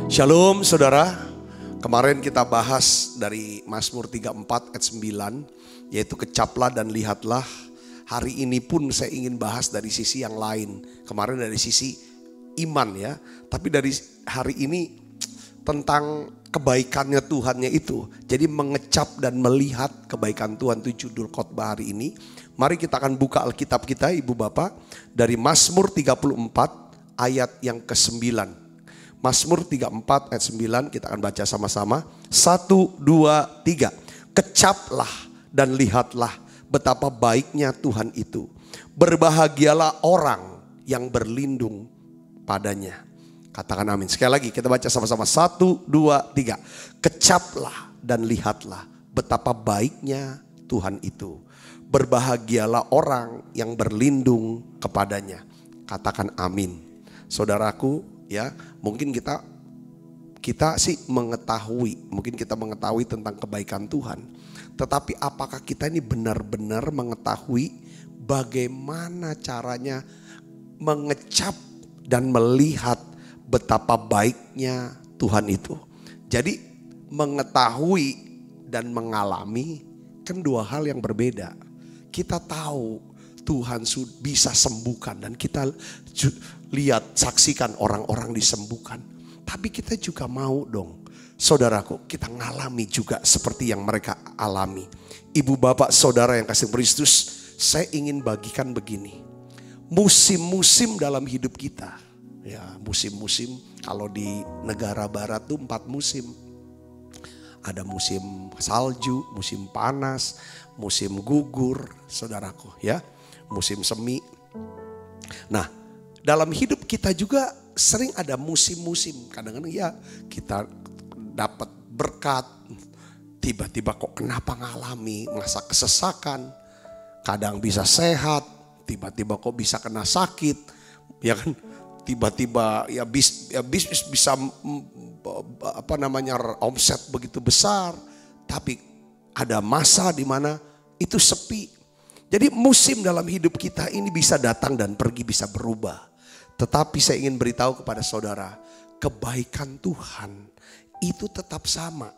Shalom saudara, kemarin kita bahas dari Mazmur 34 ayat 9, yaitu kecaplah dan lihatlah. Hari ini pun saya ingin bahas dari sisi yang lain. Kemarin dari sisi iman ya, tapi dari hari ini tentang kebaikannya Tuhannya itu. Jadi mengecap dan melihat kebaikan Tuhan itu judul khotbah hari ini. Mari kita akan buka Alkitab kita Ibu Bapak dari Mazmur 34 ayat yang ke-9. Mazmur 34 ayat 9 kita akan baca sama-sama. 1, 2, 3. Kecaplah dan lihatlah betapa baiknya Tuhan itu. Berbahagialah orang yang berlindung padanya. Katakan amin. Sekali lagi kita baca sama-sama. 1, 2, 3. Kecaplah dan lihatlah betapa baiknya Tuhan itu. Berbahagialah orang yang berlindung kepadanya. Katakan amin. Saudaraku, ya, mungkin kita sih mengetahui, mungkin kita mengetahui tentang kebaikan Tuhan. Tetapi apakah kita ini benar-benar mengetahui bagaimana caranya mengecap dan melihat betapa baiknya Tuhan itu? Jadi mengetahui dan mengalami kan dua hal yang berbeda. Kita tahu Tuhan bisa sembuhkan dan kita lihat, saksikan orang-orang disembuhkan. Tapi kita juga mau dong, saudaraku, kita ngalami juga seperti yang mereka alami. Ibu bapak saudara yang kasih Kristus, saya ingin bagikan begini. Musim-musim dalam hidup kita. Ya, musim-musim kalau di negara barat tuh 4 musim. Ada musim salju, musim panas, musim gugur, saudaraku ya. Musim semi. Nah, dalam hidup kita juga sering ada musim-musim. Kadang-kadang ya kita dapat berkat. Tiba-tiba kok kenapa ngalami masa kesesakan. Kadang bisa sehat. Tiba-tiba kok bisa kena sakit. Ya kan. Tiba-tiba ya bisnis bisa omset begitu besar. Tapi ada masa di mana itu sepi. Jadi musim dalam hidup kita ini bisa datang dan pergi, bisa berubah. Tetapi saya ingin beritahu kepada saudara, kebaikan Tuhan itu tetap sama.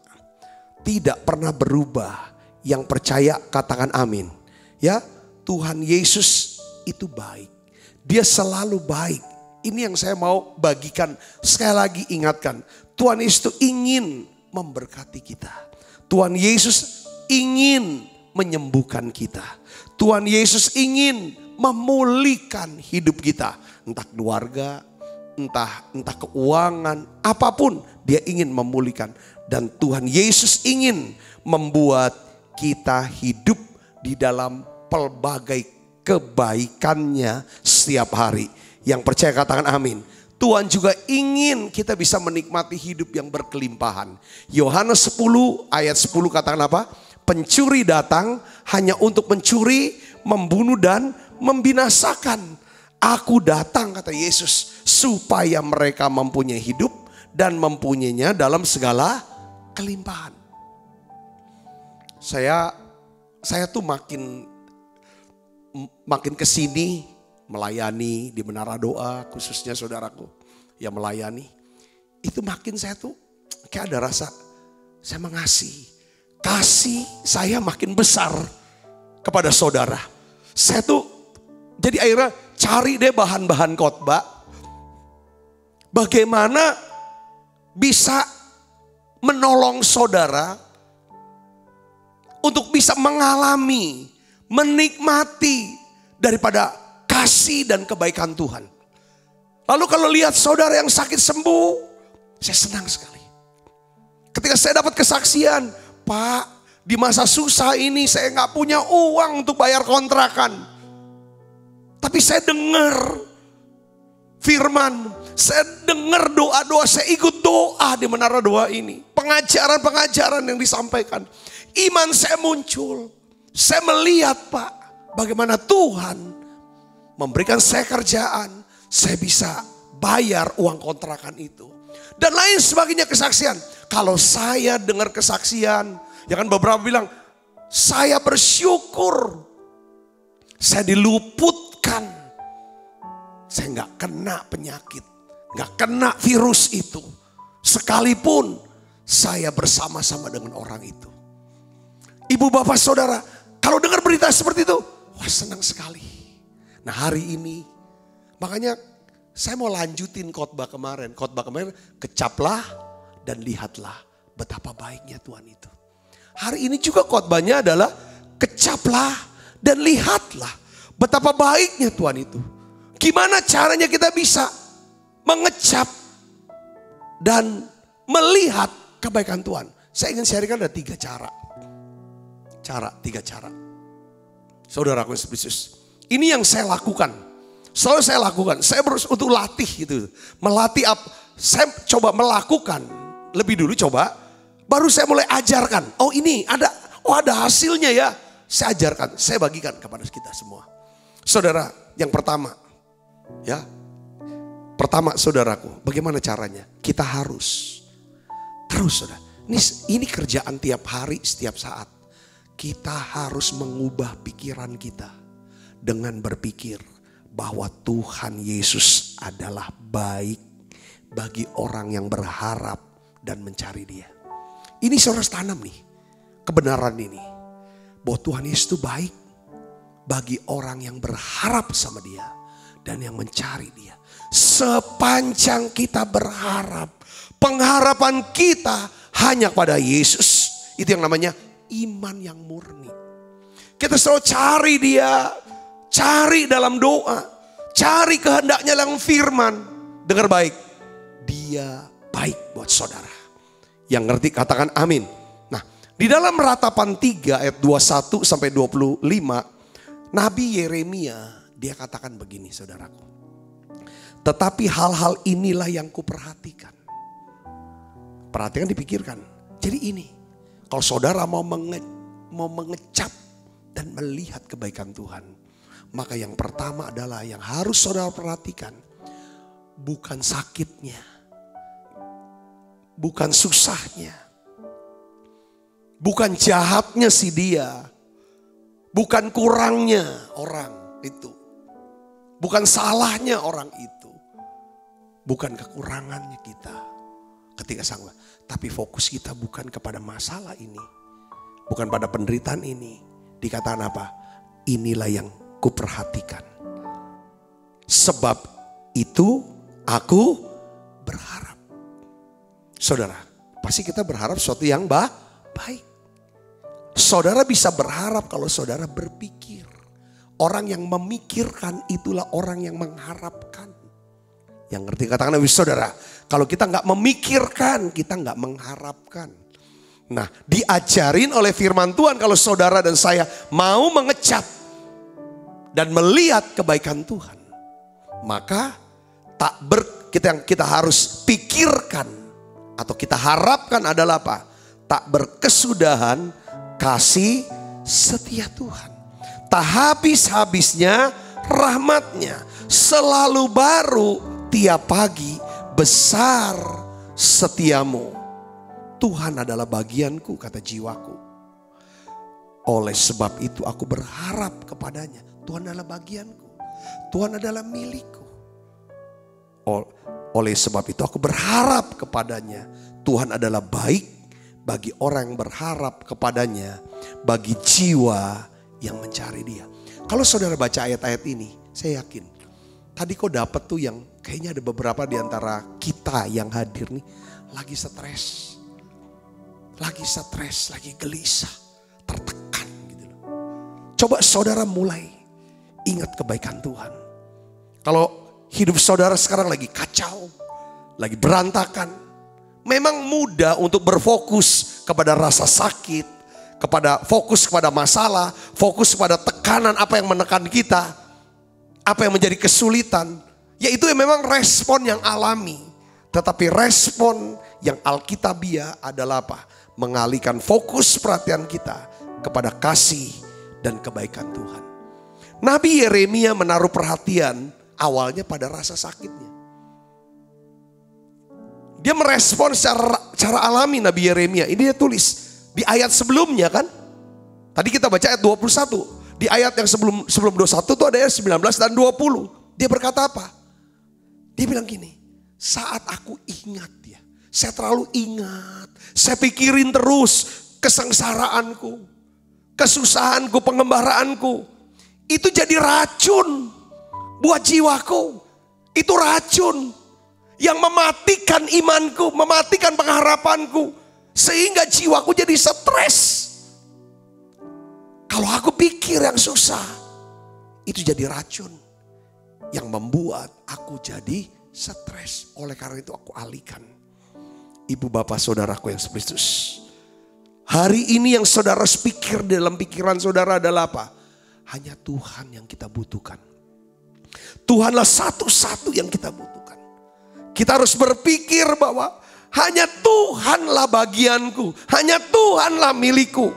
Tidak pernah berubah. Yang percaya katakan amin. Ya, Tuhan Yesus itu baik. Dia selalu baik. Ini yang saya mau bagikan. Sekali lagi ingatkan, Tuhan Yesus itu ingin memberkati kita. Tuhan Yesus ingin menyembuhkan kita. Tuhan Yesus ingin memulihkan hidup kita. Entah keluarga, entah keuangan, apapun dia ingin memulihkan. Dan Tuhan Yesus ingin membuat kita hidup di dalam pelbagai kebaikannya setiap hari. Yang percaya katakan amin. Tuhan juga ingin kita bisa menikmati hidup yang berkelimpahan. Yohanes 10 ayat 10 katakan apa? Pencuri datang hanya untuk mencuri, membunuh dan membinasakan. Aku datang kata Yesus supaya mereka mempunyai hidup dan mempunyainya dalam segala kelimpahan. Saya tuh makin kesini melayani di Menara Doa, khususnya saudaraku yang melayani. Itu makin saya tuh kayak ada rasa saya mengasihi. Kasih saya makin besar kepada saudara. Saya tuh jadi akhirnya cari deh bahan-bahan khotbah. Bagaimana bisa menolong saudara untuk bisa mengalami, menikmati daripada kasih dan kebaikan Tuhan. Lalu kalau lihat saudara yang sakit sembuh, saya senang sekali. Ketika saya dapat kesaksian, Pak, di masa susah ini saya gak punya uang untuk bayar kontrakan. Tapi saya dengar firman, saya dengar doa-doa, saya ikut doa di Menara Doa ini. Pengajaran-pengajaran yang disampaikan. Iman saya muncul. Saya melihat Pak, bagaimana Tuhan memberikan saya kerjaan, saya bisa bayar uang kontrakan itu. Dan lain sebagainya kesaksian. Kalau saya dengar kesaksian, ya kan beberapa bilang, saya bersyukur. Saya diluputkan. Saya gak kena penyakit, gak kena virus itu. sekalipun saya bersama-sama dengan orang itu. Ibu bapak saudara, kalau dengar berita seperti itu, wah senang sekali. Nah hari ini, makanya saya mau lanjutin khotbah kemarin. Khotbah kemarin, kecaplah dan lihatlah betapa baiknya Tuhan itu. Hari ini juga khotbahnya adalah kecaplah dan lihatlah betapa baiknya Tuhan itu. Gimana caranya kita bisa mengecap dan melihat kebaikan Tuhan? Saya ingin sharingkan ada 3 cara. 3 cara. Saudaraku Yesus, ini yang saya lakukan. Selalu saya lakukan. Saya berusaha untuk latih gitu. Melatih apa? Saya coba melakukan. Lebih dulu coba. Baru saya mulai ajarkan. Oh ini ada. Oh ada hasilnya ya. Saya ajarkan. Saya bagikan kepada kita semua. Saudara yang pertama. Ya. Pertama saudaraku. Bagaimana caranya? Kita harus. Terus saudara. Ini kerjaan tiap hari setiap saat. Kita harus mengubah pikiran kita. Dengan berpikir bahwa Tuhan Yesus adalah baik bagi orang yang berharap dan mencari Dia. Ini saudara tanam nih, kebenaran ini. Bahwa Tuhan Yesus itu baik bagi orang yang berharap sama Dia dan yang mencari Dia. Sepanjang kita berharap, pengharapan kita hanya pada Yesus. Itu yang namanya iman yang murni. Kita selalu cari Dia. Cari dalam doa. Cari kehendaknya dalam firman. Dengar baik. Dia baik buat saudara. Yang ngerti katakan amin. Nah di dalam Ratapan 3 ayat 21 sampai 25. Nabi Yeremia dia katakan begini saudaraku. Tetapi hal-hal inilah yang kuperhatikan. Perhatikan dipikirkan. Jadi ini. Kalau saudara mau mengecap dan melihat kebaikan Tuhan. Maka yang pertama adalah yang harus saudara perhatikan. Bukan sakitnya. Bukan susahnya. Bukan jahatnya si dia. Bukan kurangnya orang itu. Bukan salahnya orang itu. Bukan kekurangannya kita. Ketika sanggup. Tapi fokus kita bukan kepada masalah ini. Bukan pada penderitaan ini. Dikatakan apa? Inilah yang kuperhatikan. Sebab itu aku berharap. Saudara, pasti kita berharap sesuatu yang baik. Saudara bisa berharap kalau saudara berpikir. Orang yang memikirkan itulah orang yang mengharapkan. Yang ngerti katakan saudara, kalau kita nggak memikirkan, kita nggak mengharapkan. Nah, diajarin oleh firman Tuhan kalau saudara dan saya mau mengecap dan melihat kebaikan Tuhan, maka kita harus pikirkan atau kita harapkan adalah apa? Tak berkesudahan kasih setia Tuhan. Tak habis-habisnya rahmatnya. Selalu baru tiap pagi besar setiamu. Tuhan adalah bagianku kata jiwaku. Oleh sebab itu aku berharap kepadanya. Tuhan adalah bagianku. Tuhan adalah milikku. Oleh sebab itu aku berharap kepadanya. Tuhan adalah baik bagi orang yang berharap kepadanya. Bagi jiwa yang mencari Dia. Kalau saudara baca ayat-ayat ini, saya yakin. Tadi kok dapat tuh yang kayaknya ada beberapa di antara kita yang hadir nih. Lagi stres. Lagi gelisah. Tertekan gitu loh. Coba saudara mulai. Ingat kebaikan Tuhan. Kalau hidup saudara sekarang lagi kacau, lagi berantakan, memang mudah untuk berfokus kepada rasa sakit, fokus kepada masalah, fokus kepada tekanan apa yang menekan kita, apa yang menjadi kesulitan. Yaitu memang respon yang alami. Tetapi respon yang alkitabiah adalah apa? Mengalihkan fokus perhatian kita kepada kasih dan kebaikan Tuhan. Nabi Yeremia menaruh perhatian awalnya pada rasa sakitnya. Dia merespon secara alami Nabi Yeremia. Ini dia tulis di ayat sebelumnya kan. Tadi kita baca ayat 21. Di ayat yang sebelum 21 itu ada ayat 19 dan 20. Dia berkata apa? Dia bilang gini. Saat aku ingat ya. Saya terlalu ingat. Saya pikirin terus kesengsaraanku, kesusahanku, pengembaraanku. Itu jadi racun buat jiwaku. Itu racun yang mematikan imanku, mematikan pengharapanku. Sehingga jiwaku jadi stres. Kalau aku pikir yang susah, itu jadi racun yang membuat aku jadi stres. Oleh karena itu aku alihkan. Ibu bapak saudaraku yang Kristus, hari ini yang saudara pikir dalam pikiran saudara adalah apa? Hanya Tuhan yang kita butuhkan. Tuhanlah satu-satu yang kita butuhkan. Kita harus berpikir bahwa hanya Tuhanlah bagianku, hanya Tuhanlah milikku,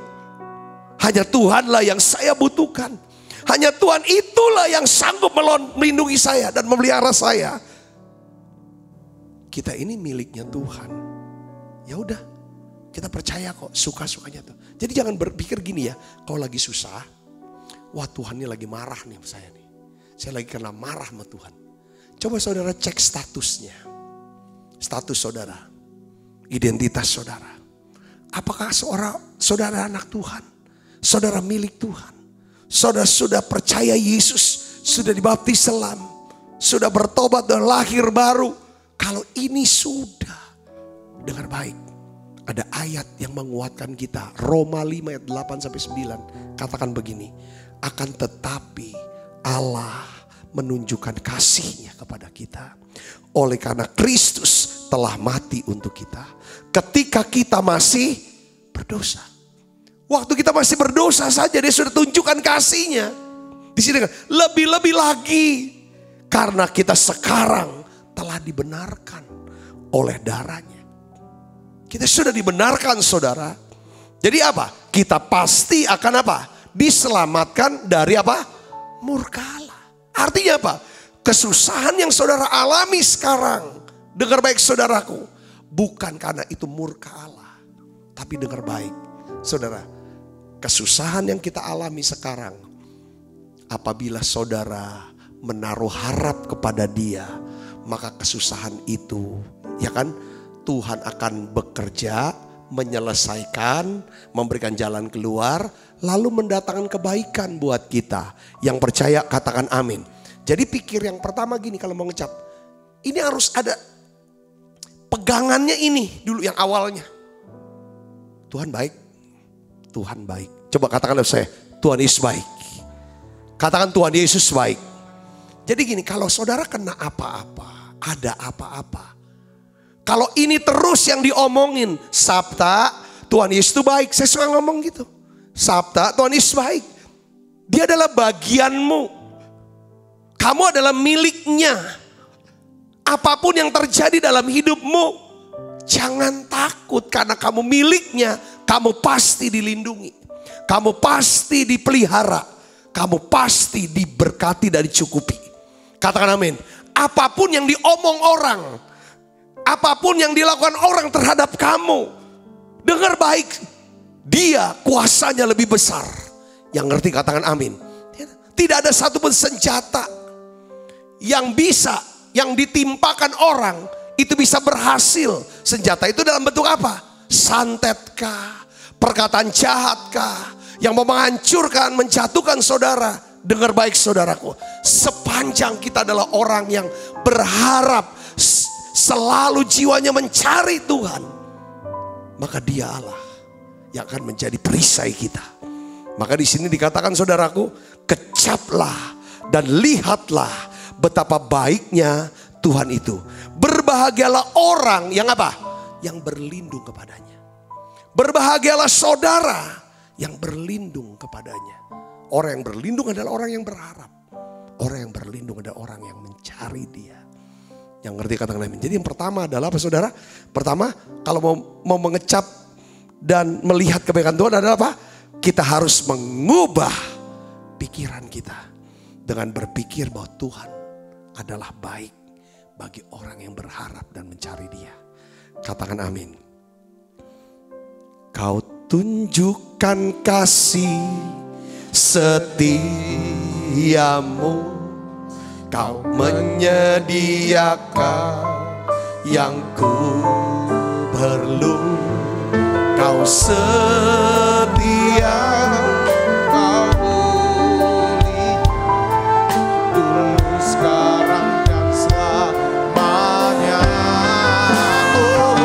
hanya Tuhanlah yang saya butuhkan. Hanya Tuhan itulah yang sanggup melindungi saya dan memelihara saya. Kita ini miliknya Tuhan. Ya udah, kita percaya kok, suka-sukanya tuh. Jadi jangan berpikir gini ya, kalau lagi susah, wah Tuhan ini lagi marah nih sama saya nih. Saya lagi kena marah sama Tuhan. Coba saudara cek statusnya. Status saudara, identitas saudara. Apakah saudara anak Tuhan? Saudara milik Tuhan? Saudara sudah percaya Yesus, sudah dibaptis selam, sudah bertobat dan lahir baru. Kalau ini sudah, dengar baik. Ada ayat yang menguatkan kita. Roma 5 ayat 8-9. Katakan begini. Akan tetapi Allah menunjukkan kasih-Nya kepada kita. Oleh karena Kristus telah mati untuk kita. Ketika kita masih berdosa. Waktu kita masih berdosa saja Dia sudah tunjukkan kasih-Nya. Di sini lebih-lebih lagi. Karena kita sekarang telah dibenarkan oleh darah-Nya. Kita sudah dibenarkan saudara. Jadi apa? Kita pasti akan apa? Diselamatkan dari apa? Murka Allah. Artinya apa? Kesusahan yang saudara alami sekarang. Dengar baik saudaraku. Bukan karena itu murka Allah. Tapi dengar baik saudara. Kesusahan yang kita alami sekarang. Apabila saudara menaruh harap kepada Dia. Maka kesusahan itu, ya kan? Tuhan akan bekerja, menyelesaikan, memberikan jalan keluar, lalu mendatangkan kebaikan buat kita. Yang percaya katakan amin. Jadi pikir yang pertama gini kalau mau ngecap. Ini harus ada pegangannya ini dulu yang awalnya. Tuhan baik, Tuhan baik. Coba katakan saya, Tuhan Yesus baik. Katakan Tuhan Yesus baik. Jadi gini, kalau saudara kena apa-apa, ada apa-apa. Kalau ini terus yang diomongin, Sabta, Tuhan Yesus itu baik. Saya suka ngomong gitu. Sabta, Tuhan Yesus baik. Dia adalah bagianmu. Kamu adalah miliknya. Apapun yang terjadi dalam hidupmu, jangan takut karena kamu miliknya. Kamu pasti dilindungi. Kamu pasti dipelihara. Kamu pasti diberkati dan dicukupi. Katakan amin. Apapun yang diomong orang, apapun yang dilakukan orang terhadap kamu, dengar baik, Dia kuasanya lebih besar. Yang ngerti katakan amin. Tidak ada satupun senjata yang bisa, yang ditimpakan orang itu bisa berhasil. Senjata itu dalam bentuk apa? Santetkah? Perkataan jahatkah? Yang mau menghancurkan, menjatuhkan saudara. Dengar baik saudaraku. Sepanjang kita adalah orang yang berharap, selalu jiwanya mencari Tuhan, maka Dia Allah yang akan menjadi perisai kita. Maka di sini dikatakan saudaraku, kecaplah dan lihatlah betapa baiknya Tuhan itu. Berbahagialah orang yang apa? Yang berlindung kepadanya. Berbahagialah saudara yang berlindung kepadanya. Orang yang berlindung adalah orang yang berharap. Orang yang berlindung adalah orang yang mencari Dia. Yang ngerti katakan amin. Jadi yang pertama adalah apa saudara? Pertama, kalau mau mengecap dan melihat kebaikan Tuhan adalah apa? Kita harus mengubah pikiran kita dengan berpikir bahwa Tuhan adalah baik bagi orang yang berharap dan mencari Dia. Katakan amin. Kau tunjukkan kasih setiamu, Kau menyediakan yang ku Kau setia, Kau mulia, dulu, sekarang, dan selamanya. Oh,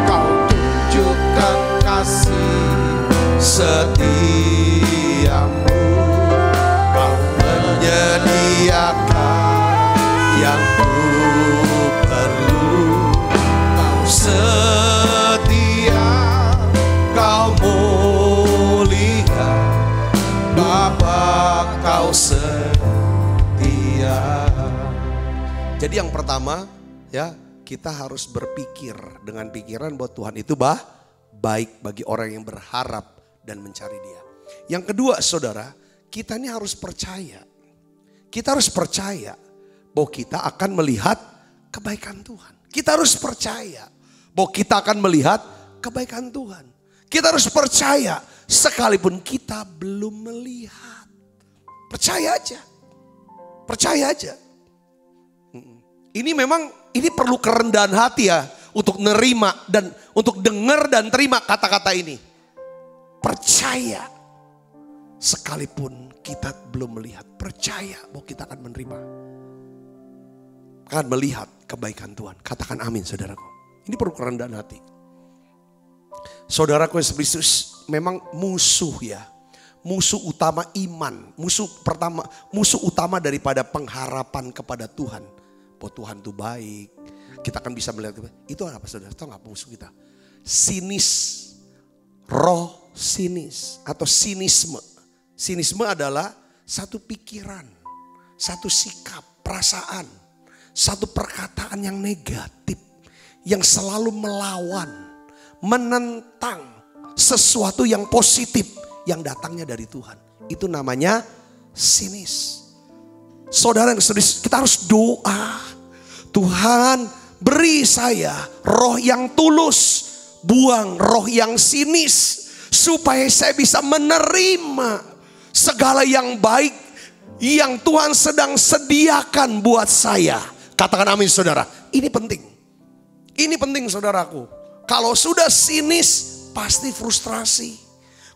Kau tunjukkan kasih setiamu, Kau menyediakan yang ku perlu. Kau setia, Kau mulia, Bapa, Kau setia. Jadi yang pertama ya, kita harus berpikir dengan pikiran bahwa Tuhan itu baik bagi orang yang berharap dan mencari Dia. Yang kedua saudara, kita ini harus percaya. Kita harus percaya bahwa kita akan melihat kebaikan Tuhan. Kita harus percaya bahwa kita akan melihat kebaikan Tuhan. Kita harus percaya sekalipun kita belum melihat. Percaya aja. Percaya aja. Ini perlu kerendahan hati ya, untuk nerima dan untuk dengar dan terima kata-kata ini. Percaya sekalipun kita belum melihat. Percaya bahwa kita akan menerima, akan melihat kebaikan Tuhan. Katakan amin saudaraku. Ini perlu kerendahan hati. Saudaraku Yesus Kristus memang musuh ya. Musuh utama iman. Musuh utama daripada pengharapan kepada Tuhan. Bahwa Tuhan itu baik. Kita akan bisa melihat. Itu apa saudara? Tahu gak musuh kita? Sinis. Roh sinis atau sinisme. Sinisme adalah satu pikiran, satu sikap, perasaan, satu perkataan yang negatif, yang selalu melawan, menentang sesuatu yang positif yang datangnya dari Tuhan. Itu namanya sinis. Saudara yang serius, kita harus doa. Tuhan, beri saya roh yang tulus, buang roh yang sinis, supaya saya bisa menerima segala yang baik yang Tuhan sedang sediakan buat saya. Katakan amin saudara. Ini penting. Ini penting saudaraku. Kalau sudah sinis pasti frustrasi.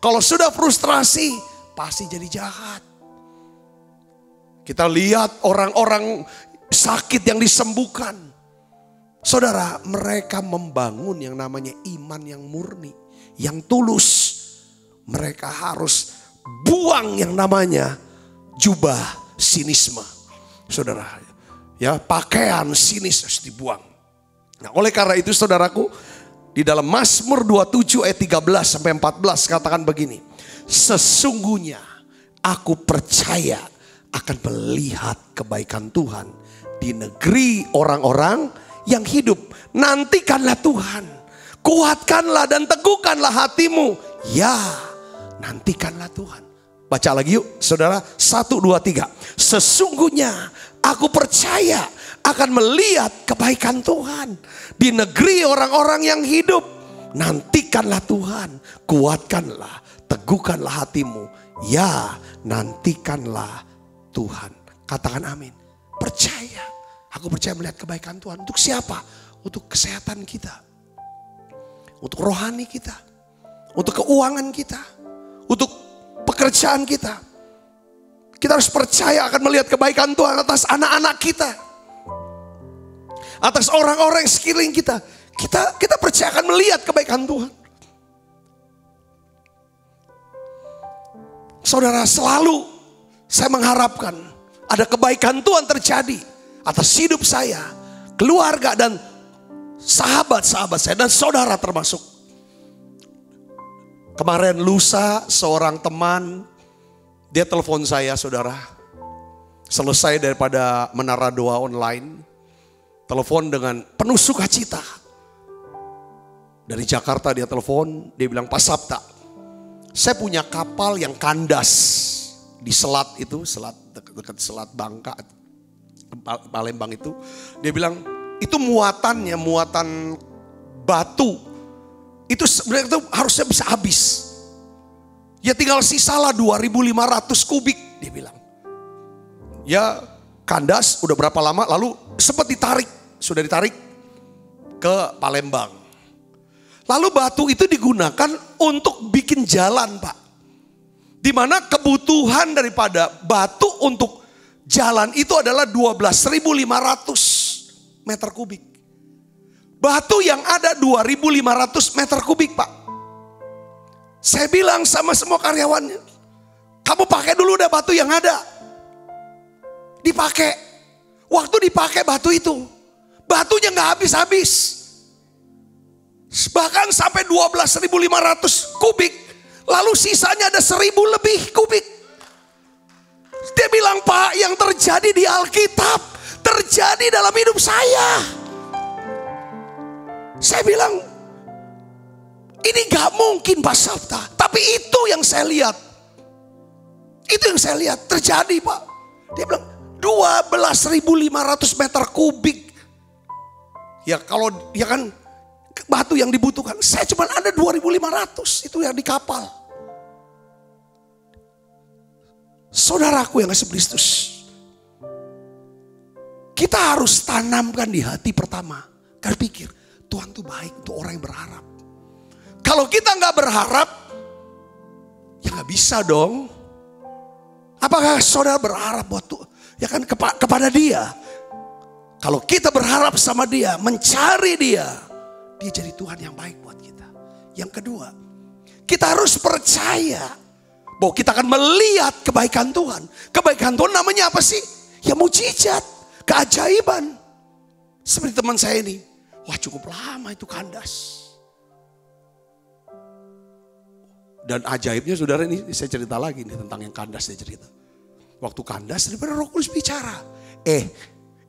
Kalau sudah frustrasi pasti jadi jahat. Kita lihat orang-orang sakit yang disembuhkan. Saudara, mereka membangun yang namanya iman yang murni, yang tulus. Mereka harus buang yang namanya jubah sinisme. Saudara, ya, pakaian sinis harus dibuang. Nah, oleh karena itu saudaraku, di dalam Mazmur 27 ayat 13 sampai 14 katakan begini. Sesungguhnya aku percaya akan melihat kebaikan Tuhan di negeri orang-orang yang hidup. Nantikanlah Tuhan, kuatkanlah dan teguhkanlah hatimu. Ya, nantikanlah Tuhan. Baca lagi yuk saudara. 1, 2, 3. Sesungguhnya aku percaya akan melihat kebaikan Tuhan di negeri orang-orang yang hidup. Nantikanlah Tuhan, kuatkanlah, teguhkanlah hatimu. Ya, nantikanlah Tuhan. Katakan amin. Percaya. Aku percaya melihat kebaikan Tuhan. Untuk siapa? Untuk kesehatan kita. Untuk rohani kita. Untuk keuangan kita. Untuk pekerjaan kita. Kita harus percaya akan melihat kebaikan Tuhan atas anak-anak kita. Atas orang-orang sekeliling kita. Kita percaya akan melihat kebaikan Tuhan. Saudara, selalu saya mengharapkan ada kebaikan Tuhan terjadi atas hidup saya, keluarga dan sahabat-sahabat saya dan saudara termasuk. Kemarin lusa seorang teman, dia telepon saya saudara. Selesai daripada menara doa online, telepon dengan penuh sukacita. Dari Jakarta dia telepon, dia bilang, Pak Sabta, saya punya kapal yang kandas di selat itu, dekat selat Bangka, Palembang itu. Dia bilang, itu muatannya, muatan batu, itu sebenarnya itu harusnya bisa habis. Ya tinggal sisalah 2.500 kubik, dia bilang. Ya kandas udah berapa lama, lalu sempat ditarik, sudah ditarik ke Palembang. Lalu batu itu digunakan untuk bikin jalan, Pak. Di mana kebutuhan daripada batu untuk jalan itu adalah 12.500 meter kubik. Batu yang ada 2.500 meter kubik, Pak. Saya bilang sama semua karyawannya, kamu pakai dulu udah batu yang ada. Dipakai. Waktu dipakai batu itu, batunya nggak habis-habis. Bahkan sampai 12.500 kubik. Lalu sisanya ada 1.000 lebih kubik. Dia bilang, Pak, yang terjadi di Alkitab terjadi dalam hidup saya. Saya bilang, ini gak mungkin Pak Sabta. Tapi itu yang saya lihat. Itu yang saya lihat terjadi, Pak. Dia bilang 12.500 meter kubik. Ya kalau ya kan batu yang dibutuhkan. Saya cuma ada 2.500 itu yang di kapal. Saudaraku yang kasih Kristus. Kita harus tanamkan di hati pertama. Karena pikir Tuhan tuh baik untuk orang yang berharap. Kalau kita gak berharap, ya gak bisa dong. Apakah saudara berharap buat Tuhan? Ya kan kepada dia. Kalau kita berharap sama dia, mencari dia jadi Tuhan yang baik buat kita. Yang kedua, kita harus percaya bahwa kita akan melihat kebaikan Tuhan. Kebaikan Tuhan namanya apa sih? Ya mujizat, keajaiban. Seperti teman saya ini, wah cukup lama itu kandas. Dan ajaibnya saudara, ini saya cerita lagi nih tentang yang kandas, saya cerita. Waktu kandas daripada Roh Kudus bicara.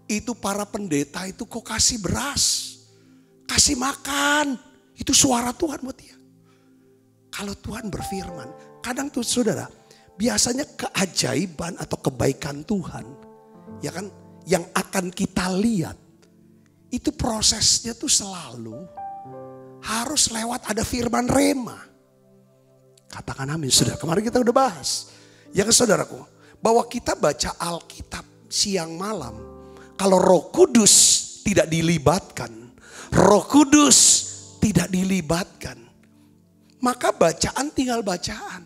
Itu para pendeta itu kok kasih beras. Kasih makan. Itu suara Tuhan buat dia. Kalau Tuhan berfirman. Kadang tuh saudara. Biasanya keajaiban atau kebaikan Tuhan. Ya kan. Yang akan kita lihat. Itu prosesnya tuh selalu. Harus lewat ada firman rema. Katakan amin saudara. Kemarin kita udah bahas. Ya kan saudaraku. Bahwa kita baca Alkitab siang malam. Kalau Roh Kudus tidak dilibatkan. Roh Kudus tidak dilibatkan. Maka bacaan tinggal bacaan.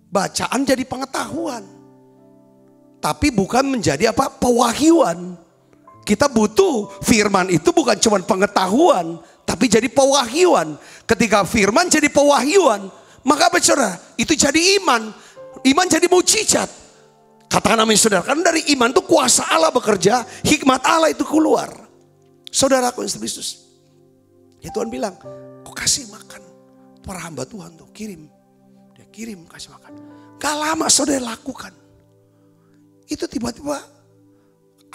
Bacaan jadi pengetahuan. Tapi bukan menjadi apa? Pewahyuan. Kita butuh firman itu bukan cuma pengetahuan. Tapi jadi pewahyuan. Ketika firman jadi pewahyuan. Maka apa saudara? Itu jadi iman. Iman jadi mujizat. Katakan amin saudara. Karena dari iman itu kuasa Allah bekerja. Hikmat Allah itu keluar. Saudaraku yang Kristus. Ya Tuhan bilang, kok kasih makan para hamba Tuhan tuh, kirim. Dia kirim kasih makan. Gak lama saudara lakukan. Itu tiba-tiba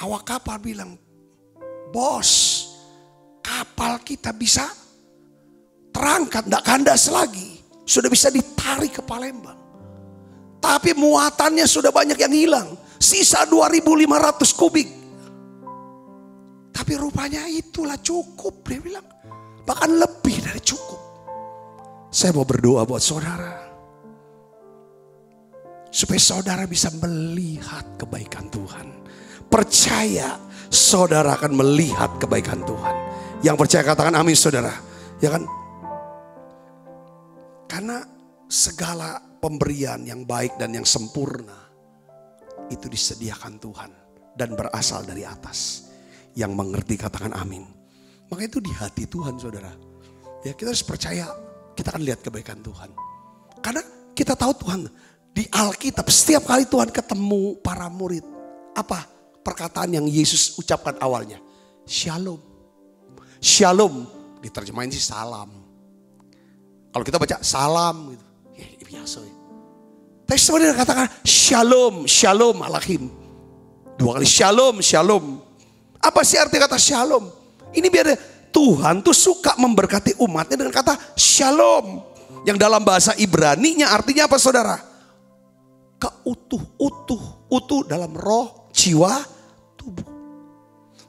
awak kapal bilang, bos, kapal kita bisa terangkat, gak kandas lagi. Sudah bisa ditarik ke Palembang. Tapi muatannya sudah banyak yang hilang. Sisa 2.500 kubik. Tapi rupanya itulah cukup. Dia bilang. Bahkan lebih dari cukup. Saya mau berdoa buat saudara. Supaya saudara bisa melihat kebaikan Tuhan. Percaya saudara akan melihat kebaikan Tuhan. Yang percaya katakan amin saudara. Ya kan? Karena segala pemberian yang baik dan yang sempurna. Itu disediakan Tuhan. Dan berasal dari atas. Yang mengerti katakan amin. Maka itu di hati Tuhan saudara. Ya kita harus percaya kita akan lihat kebaikan Tuhan. Karena kita tahu Tuhan di Alkitab setiap kali Tuhan ketemu para murid. Apa perkataan yang Yesus ucapkan awalnya? Shalom. Shalom diterjemahin sih salam. Kalau kita baca salam gitu. Ya biasa ya. Tapi sebenarnya katakan shalom. Shalom alaikum. 2 kali shalom. Shalom. Apa sih arti kata shalom? Ini biar Tuhan tuh suka memberkati umatnya dengan kata shalom. Yang dalam bahasa Ibrani-nya artinya apa saudara? Utuh dalam roh, jiwa, tubuh.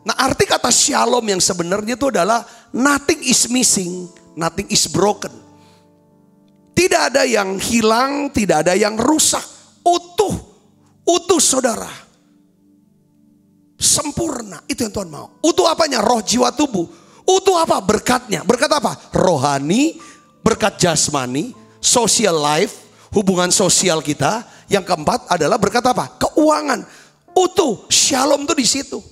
Nah arti kata shalom yang sebenarnya itu adalah nothing is missing, nothing is broken. Tidak ada yang hilang, tidak ada yang rusak. Utuh saudara. Sempurna, itu yang Tuhan mau. Utuh apanya? Roh, jiwa, tubuh. Utuh apa? Berkatnya. Berkat apa? Rohani, berkat jasmani, social life, hubungan sosial kita. Yang keempat adalah berkat apa? Keuangan. Utuh, shalom tuh di situ.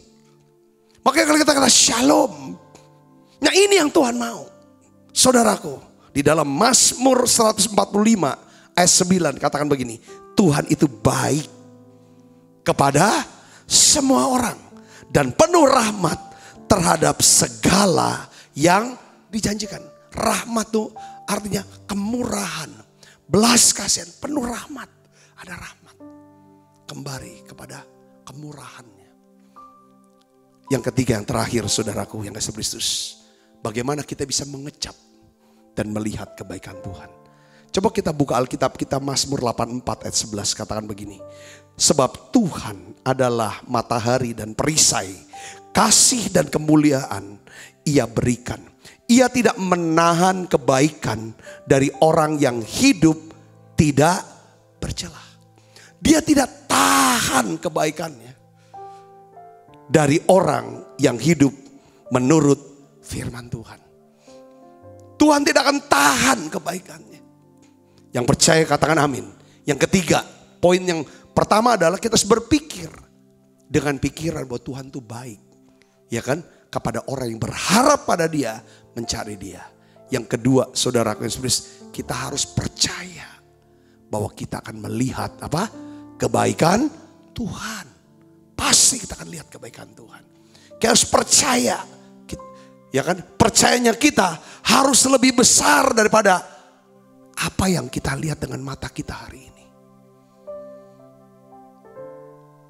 Makanya kalau kita kata shalom, nah ini yang Tuhan mau. Saudaraku, di dalam Mazmur 145 ayat 9 katakan begini, Tuhan itu baik kepada semua orang dan penuh rahmat terhadap segala yang dijanjikan. Rahmat tuh artinya kemurahan, belas kasihan, penuh rahmat. Ada rahmat kembali kepada kemurahannya. Yang ketiga, yang terakhir saudaraku yang kasih Kristus, bagaimana kita bisa mengecap dan melihat kebaikan Tuhan. Coba kita buka Alkitab kita Mazmur 84 ayat 11 katakan begini. Sebab Tuhan adalah matahari dan perisai, kasih dan kemuliaan Ia berikan. Ia tidak menahan kebaikan dari orang yang hidup tidak bercela. Dia tidak tahan kebaikannya dari orang yang hidup menurut firman Tuhan. Tuhan tidak akan tahan kebaikannya. Yang percaya katakan amin. Yang ketiga, poin yang pertama adalah kita harus berpikir dengan pikiran bahwa Tuhan itu baik. Ya kan? Kepada orang yang berharap pada Dia, mencari Dia. Yang kedua, saudaraku yang Yesus, kita harus percaya bahwa kita akan melihat apa? Kebaikan Tuhan. Pasti kita akan lihat kebaikan Tuhan. Kita harus percaya. Ya kan? Percayanya kita harus lebih besar daripada apa yang kita lihat dengan mata kita hari ini.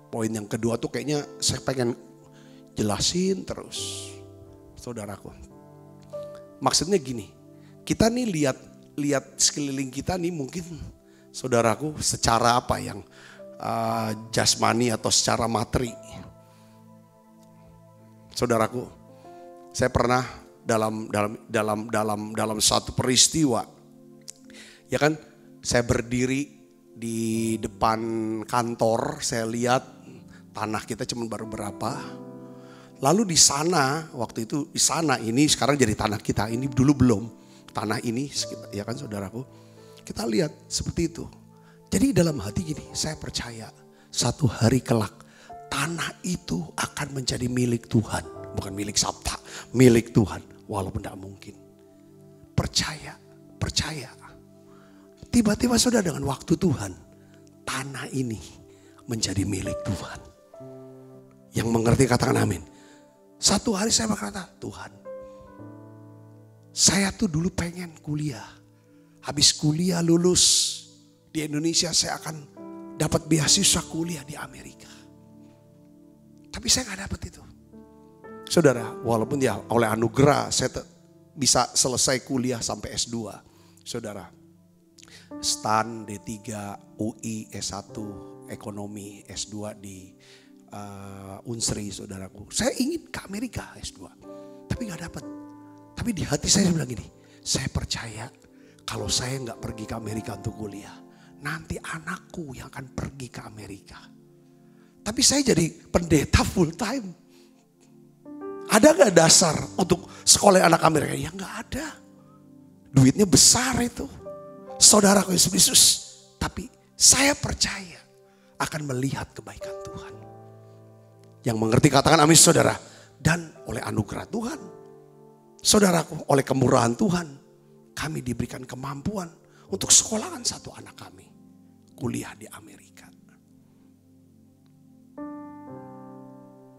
Poin yang kedua tuh kayaknya saya pengen jelasin terus. Saudaraku. Maksudnya gini. Kita nih lihat sekeliling kita nih mungkin saudaraku secara apa yang jasmani atau secara materi. Saudaraku, saya pernah dalam satu peristiwa, ya kan, saya berdiri di depan kantor, saya lihat tanah kita cuma baru berapa. Lalu di sana, waktu itu di sana ini sekarang jadi tanah kita, ini dulu belum tanah ini, ya kan saudaraku, kita lihat seperti itu. Jadi dalam hati gini, saya percaya satu hari kelak tanah itu akan menjadi milik Tuhan. Bukan milik Sabta, milik Tuhan. Walaupun tidak mungkin. Percaya. Tiba-tiba sudah dengan waktu Tuhan, tanah ini menjadi milik Tuhan. Yang mengerti katakan amin. Satu hari saya berkata, Tuhan, saya tuh dulu pengen kuliah. Habis kuliah lulus. Di Indonesia saya akan dapat beasiswa kuliah di Amerika. Tapi saya gak dapat itu. Saudara, walaupun ya oleh anugerah saya bisa selesai kuliah sampai S2. Saudara, STAN, D3, UI, S1, Ekonomi, S2 di Unsri saudaraku. Saya ingin ke Amerika S2. Tapi gak dapat. Tapi di hati saya bilang gini, saya percaya kalau saya gak pergi ke Amerika untuk kuliah, nanti anakku yang akan pergi ke Amerika. Tapi saya jadi pendeta full time. Ada gak dasar untuk sekolah anak Amerika? Ya gak ada. Duitnya besar itu. Saudaraku Yesus Kristus. Tapi saya percaya akan melihat kebaikan Tuhan. Yang mengerti katakan amin saudara. Dan oleh anugerah Tuhan. Saudaraku, oleh kemurahan Tuhan. Kami diberikan kemampuan untuk sekolahan satu anak kami. Kuliah di Amerika.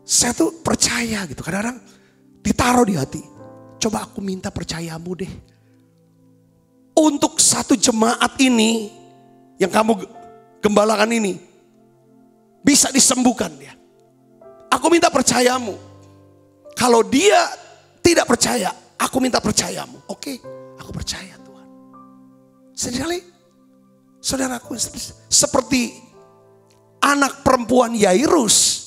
Saya tuh percaya gitu. Kadang-kadang ditaruh di hati. Coba aku minta percayamu deh. Untuk satu jemaat ini. Yang kamu gembalakan ini. Bisa disembuhkan dia. Aku minta percayamu. Kalau dia tidak percaya. Aku minta percayamu. Oke, aku percaya Tuhan. Sekali. Saudaraku, seperti anak perempuan Yairus.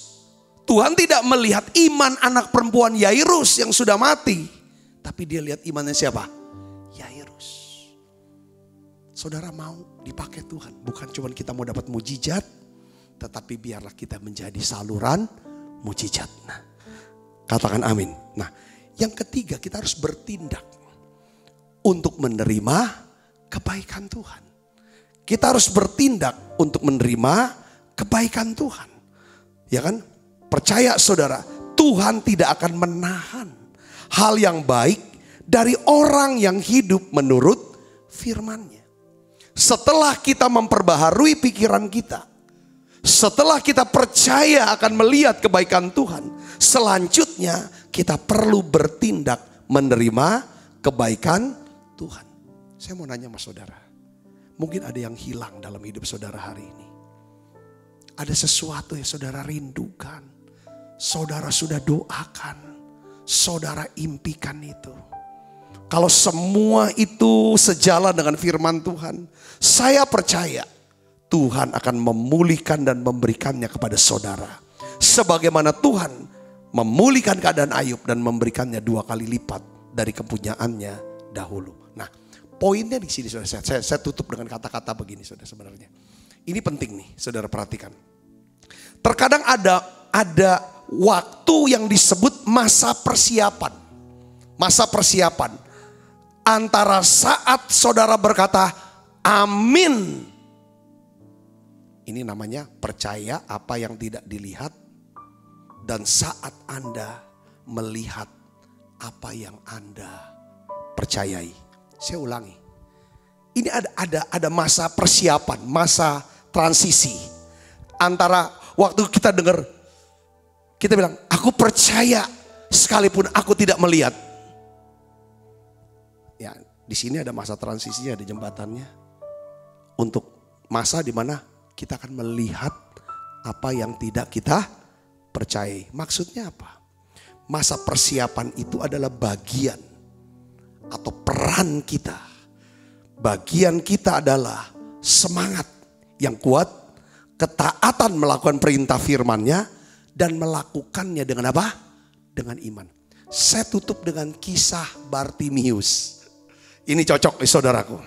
Tuhan tidak melihat iman anak perempuan Yairus yang sudah mati. Tapi dia lihat imannya siapa? Yairus. Saudara mau dipakai Tuhan. Bukan cuma kita mau dapat mujizat. Tetapi biarlah kita menjadi saluran mujizat. Nah, katakan amin. Nah, Yang ketiga, kita harus bertindak untuk menerima kebaikan Tuhan. Kita harus bertindak untuk menerima kebaikan Tuhan. Ya kan? Percaya saudara, Tuhan tidak akan menahan hal yang baik dari orang yang hidup menurut firman-Nya. Setelah kita memperbaharui pikiran kita, setelah kita percaya akan melihat kebaikan Tuhan, selanjutnya kita perlu bertindak menerima kebaikan Tuhan. Saya mau nanya sama saudara, mungkin ada yang hilang dalam hidup saudara hari ini. Ada sesuatu yang saudara rindukan, saudara sudah doakan, saudara impikan itu. Kalau semua itu sejalan dengan firman Tuhan, saya percaya Tuhan akan memulihkan dan memberikannya kepada saudara. Sebagaimana Tuhan memulihkan keadaan Ayub dan memberikannya 2 kali lipat dari kepunyaannya dahulu. Nah, poinnya di sini saudara, saya tutup dengan kata-kata begini saudara sebenarnya. Ini penting nih saudara perhatikan. Terkadang ada waktu yang disebut masa persiapan. Masa persiapan. Antara saat saudara berkata amin. Ini namanya percaya apa yang tidak dilihat. Dan saat Anda melihat apa yang Anda percayai. Saya ulangi. Ini ada masa persiapan, masa transisi. Antara waktu kita dengar, kita bilang, aku percaya sekalipun aku tidak melihat. Ya, di sini ada masa transisinya, ada jembatannya. Untuk masa di mana kita akan melihat apa yang tidak kita percayai. Maksudnya apa? Masa persiapan itu adalah bagian atau peran kita. Bagian kita adalah semangat yang kuat, ketaatan melakukan perintah firman-Nya, dan melakukannya dengan apa? Dengan iman. Saya tutup dengan kisah Bartimius. Ini cocok saudaraku.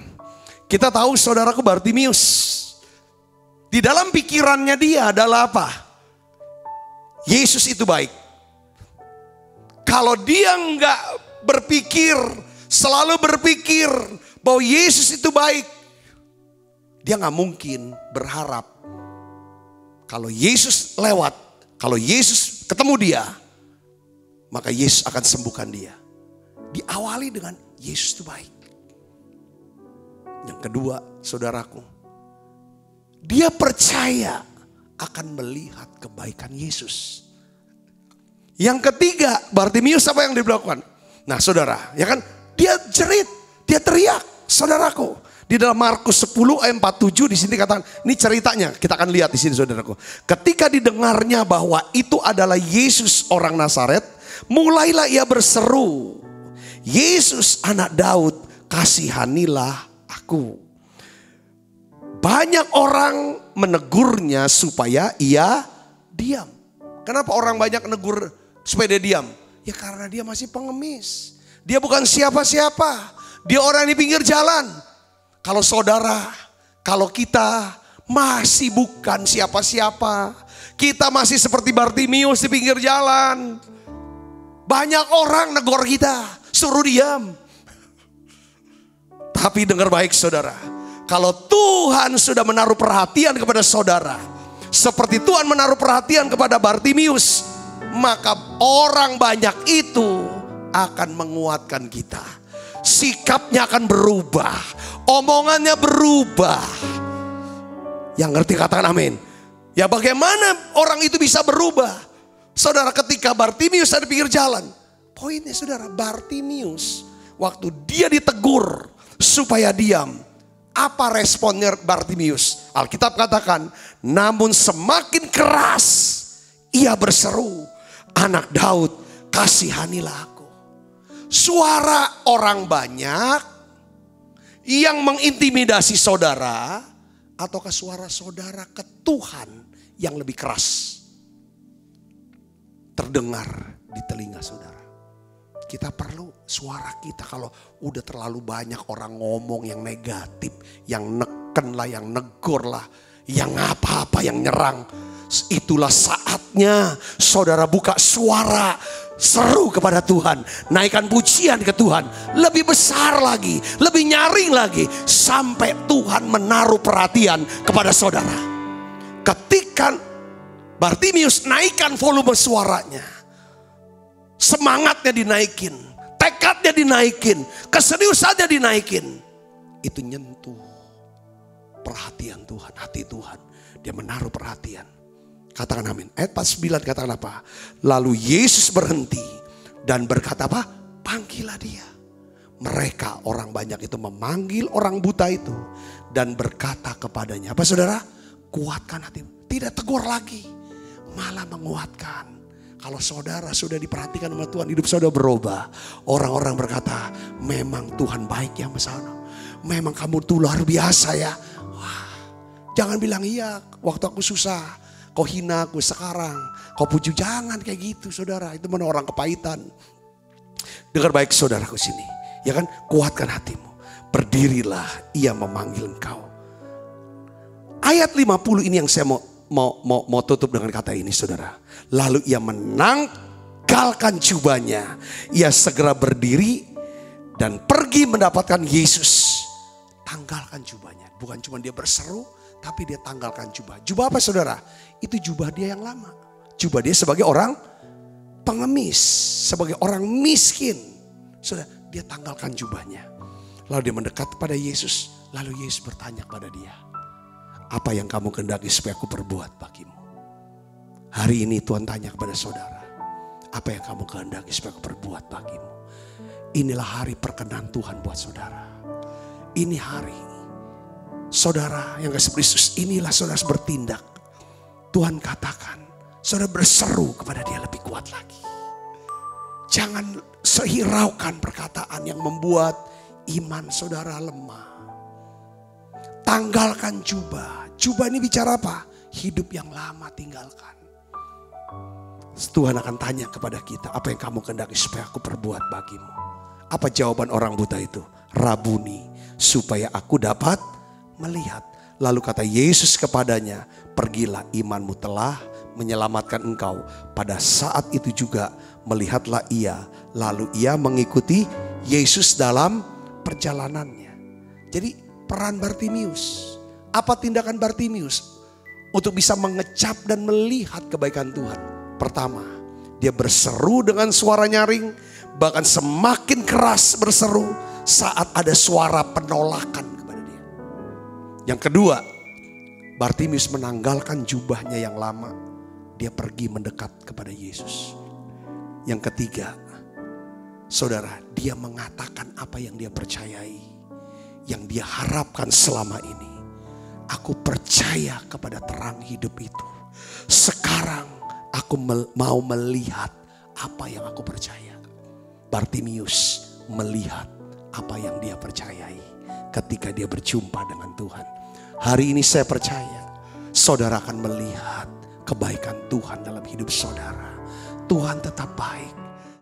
Kita tahu saudaraku Bartimius. Di dalam pikirannya dia adalah apa? Yesus itu baik. Kalau dia enggak berpikir, selalu berpikir bahwa Yesus itu baik, dia nggak mungkin berharap kalau Yesus lewat, kalau Yesus ketemu dia, maka Yesus akan sembuhkan dia. Diawali dengan Yesus itu baik. Yang kedua, saudaraku, dia percaya akan melihat kebaikan Yesus. Yang ketiga, Bartimius apa yang dilakukan? Nah saudara, ya kan, dia jerit, dia teriak, saudaraku. Di dalam Markus 10 ayat 47 di sini katakan, ini ceritanya kita akan lihat di sini saudaraku. Ketika didengarnya bahwa itu adalah Yesus orang Nazaret, mulailah ia berseru, Yesus anak Daud, kasihanilah aku. Banyak orang menegurnya supaya ia diam. Kenapa orang banyak menegur supaya dia diam? Ya karena dia masih pengemis. Dia bukan siapa-siapa. Dia orang di pinggir jalan. Kalau saudara, kalau kita masih bukan siapa-siapa, kita masih seperti Bartimius di pinggir jalan. Banyak orang negor kita, suruh diam. Tapi dengar baik saudara, kalau Tuhan sudah menaruh perhatian kepada saudara, seperti Tuhan menaruh perhatian kepada Bartimius, maka orang banyak itu akan menguatkan kita. Sikapnya akan berubah, omongannya berubah. Yang ngerti katakan amin. Ya bagaimana orang itu bisa berubah? Saudara, ketika Bartimius ada di pinggir jalan, poinnya saudara, Bartimius waktu dia ditegur supaya diam, apa responnya Bartimius? Alkitab katakan, namun semakin keras ia berseru, anak Daud, kasihanilah aku. Suara orang banyak yang mengintimidasi saudara, ataukah suara saudara ke Tuhan yang lebih keras terdengar di telinga saudara? Kita perlu suara kita kalau udah terlalu banyak orang ngomong yang negatif, yang neken lah, yang negor lah, yang apa-apa yang nyerang. Itulah saatnya saudara buka suara, seru kepada Tuhan, naikkan pujian ke Tuhan, lebih besar lagi, lebih nyaring lagi, sampai Tuhan menaruh perhatian kepada saudara. Ketika Bartimius naikkan volume suaranya, semangatnya dinaikin, tekadnya dinaikin, keseriusannya dinaikin, itu nyentuh perhatian Tuhan, hati Tuhan. Dia menaruh perhatian. Katakan amin. Ayat 49 katakan apa? Lalu Yesus berhenti dan berkata apa? Panggillah dia. Mereka orang banyak itu memanggil orang buta itu dan berkata kepadanya, apa saudara? Kuatkan hatimu. Tidak tegur lagi, malah menguatkan. Kalau saudara sudah diperhatikan sama Tuhan, hidup saudara berubah. Orang-orang berkata, memang Tuhan baik ya Mas Ano. Memang kamu tuh luar biasa ya. Wah, jangan bilang iya waktu aku susah. Kau hina aku sekarang, kau puji, jangan kayak gitu saudara. Itu mana orang kepahitan. Dengar baik saudaraku sini, ya kan, kuatkan hatimu. Berdirilah, ia memanggil engkau. Ayat 50 ini yang saya mau tutup dengan kata ini saudara. Lalu ia menanggalkan jubahnya, ia segera berdiri dan pergi mendapatkan Yesus. Tanggalkan jubahnya, bukan cuma dia berseru, tapi dia tanggalkan jubah. Jubah apa saudara? Itu jubah dia yang lama. Jubah dia sebagai orang pengemis, sebagai orang miskin. Saudara, dia tanggalkan jubahnya. Lalu dia mendekat kepada Yesus. Lalu Yesus bertanya kepada dia, apa yang kamu kehendaki supaya aku perbuat bagimu? Hari ini Tuhan tanya kepada saudara, apa yang kamu kehendaki supaya aku perbuat bagimu? Inilah hari perkenan Tuhan buat saudara. Ini hari saudara yang kasih Kristus, inilah saudara bertindak. Tuhan katakan, saudara berseru kepada dia lebih kuat lagi. Jangan sehiraukan perkataan yang membuat iman saudara lemah. Tanggalkan jubah. Jubah ini bicara apa? Hidup yang lama tinggalkan. Tuhan akan tanya kepada kita, apa yang kamu kehendaki supaya aku perbuat bagimu? Apa jawaban orang buta itu? Rabuni, supaya aku dapat melihat. Lalu kata Yesus kepadanya, pergilah, imanmu telah menyelamatkan engkau. Pada saat itu juga melihatlah ia. Lalu ia mengikuti Yesus dalam perjalanannya. Jadi peran Bartimius. Apa tindakan Bartimius untuk bisa mengecap dan melihat kebaikan Tuhan? Pertama, dia berseru dengan suara nyaring. Bahkan semakin keras berseru saat ada suara penolakan. Yang kedua, Bartimius menanggalkan jubahnya yang lama. Dia pergi mendekat kepada Yesus. Yang ketiga, saudara, dia mengatakan apa yang dia percayai. Yang dia harapkan selama ini. Aku percaya kepada terang hidup itu. Sekarang aku mau melihat apa yang aku percaya. Bartimius melihat apa yang dia percayai ketika dia berjumpa dengan Tuhan. Hari ini saya percaya saudara akan melihat kebaikan Tuhan dalam hidup saudara. Tuhan tetap baik.